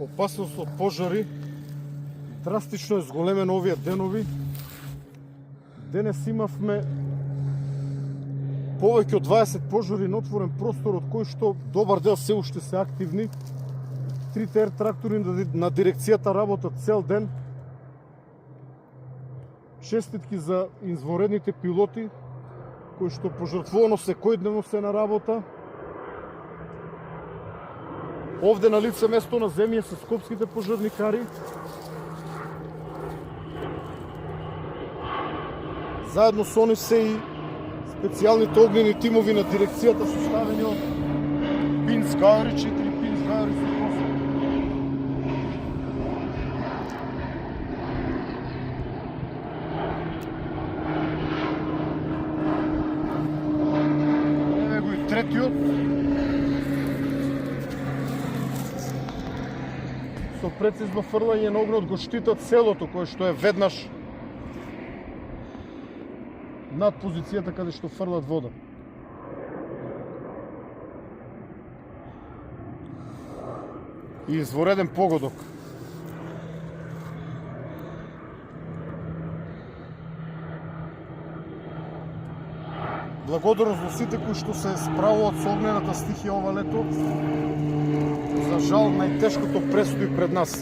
Опасност од пожари драстично е зголемена овие денови. Денес имавме повеќе од 20 пожари на отворен простор, од кои што добар дел се уште се активни. 3 ТР трактори на дирекцијата работат цел ден. Честитки за извонредните пилоти, кои што пожртвувано секојдневно се на работа. Овде на лице место на земја се скопските пожарникари. Заедно со они се и специјалните огнени тимови на дирекцијата составени од Пинсгајери, 4 Пинсгајери се посебни. Еве го и третиот. Со прецизно фрлање на огнот го штитат селото, кое што е веднаш над позицијата каде што фрлат вода. И извореден погодок. Благодарност во сите кои што се справуваат со огнената стихија ова лето. За жал, најтешкото престои пред нас.